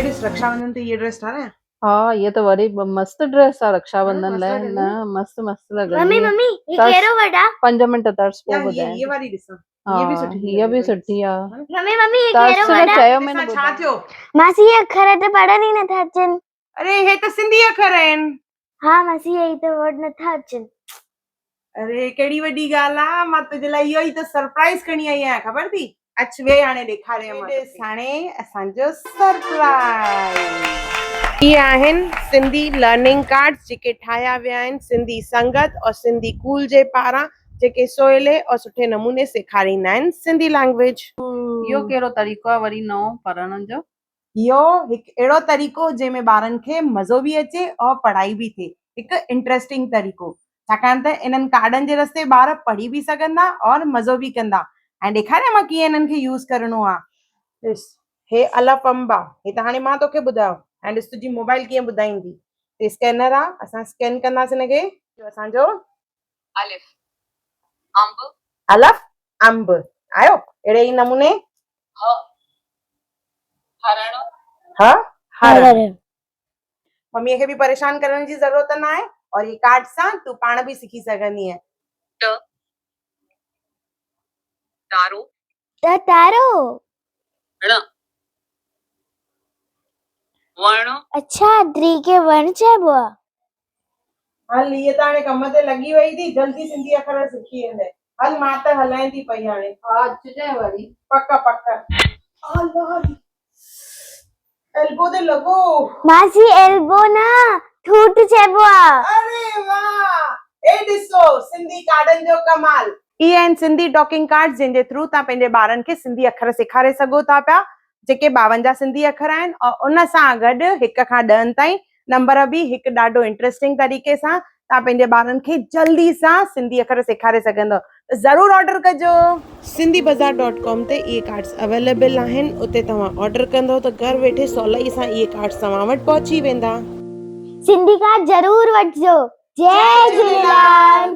ये रक्षाबंधन ते ये ड्रेस ठारा है। हाँ ये तो वरी मस्त ड्रेस है रक्षाबंधन मस्त ले लॻंदी ना है। मस्त मस्त लग मम्मी रही है। मम्मी ये तर्स- केरो वडा 5 मिंट तर्स या पो ये ॿुधायां वारी ॾिसो। ये भी हाँ सुठी थी ये लॻे भी पई। सुठी आ मम्मी मम्मी ये तर्स केरो ने वडा चयो मैंने ॾिसां छा थियो। मासी ये अखर तो पढ़ण ही नथा अचन। अरे हे त सिंधी अखर आहिनि। हाँ मासी यही तो वर्ड नथा अचन। अरे केड़ी वॾी ॻाल्हि आ, मां तुंहिंजे लाइ इहो ई त सरप्राइज़ खणी आई आहियां, ख़बर थी। अच वे हाणे ॾेखारियां मां तोखे। हाणे असांजो सरप्राइज़ ये आहिनि सिंधी लर्निंग कार्ड्स जेके ठाहिया विया आहिनि सिंधी संगत और सिंधी कूल जे पारां जेके सवले और सुठे नमूने सेखारींदा आहिनि सिंधी लैंग्वेज। यो केरो तरीक़ो आहे वरी नओ पढ़ण जो? इहो हिकु अहिड़ो तरीक़ो जंहिंमें ॿारनि खे मज़ो बि अचे और पढ़ाई बि थिए, हिकु इंट्रस्टिंग तरीक़ो, छाकाणि त इन्हनि कार्डनि जे रस्ते ॿार पढ़ी बि सघंदा और मज़ो बि कंदा। ऐं ॾेखारियां मां कीअं इन्हनि खे यूज़ करिणो आहे। ॾिस हे अलफ अंब आहे, हे त हाणे मां तोखे ॿुधायो। ऐं ॾिस तुंहिंजी मोबाइल कीअं ॿुधाईंदी। हे स्कैनर आहे, असां स्कैन कंदासीं हिनखे। असांजो अलिफ अंब अलफ अंब आयो अहिड़े ई नमूने ह हरण ह हरण। मम्मीअ खे बि परेशान करण जी ज़रूरत न आहे और ये कार्ड सां तूं पाण बि सिखी सघंदी आहे। तारो तारो ण वर्ण अच्छा द्री के वर्ण चइबो आहे। हल ये त हाणे कम ते लॻी वई थी, जल्दी सिंधी अखर सिखी वेंदे। हल मां त हलाएं थी पई हाणे। हा अचजे वरी पक्का पक्का। एल्बो ते लॻो। मासी एल्बो ना ठूट चइबो आहे। अरे वाह, ए ॾिसो सिंधी कार्डन जो कमाल। इहे आहिनि सिंधी टॉकिंग कार्ड्स जंहिंजे थ्रू तव्हां पंहिंजे ॿारनि खे सिंधी अखर सेखारे सघो था पिया, जेके 52 सिंधी अखर आहिनि और उन सां गॾु 1 खां 10 ताईं नंबर बि हिकु ॾाढो इंट्रस्टिंग तरीक़े सां तव्हां पंहिंजे ॿारनि खे जल्दी सां सिंधी अखर सेखारे सघंदव। त ज़रूरु ऑर्डर कजो। sindhibazaar.com ते इहे कार्ड्स अवेलेबल आहिनि, उते तव्हां ऑर्डर कंदव त घर वेठे सवलाई सां इहे कार्ड्स तव्हां वटि पहुची वेंदा। सिंधी कार्ड जरूर वठजो। जय झूलेलाल।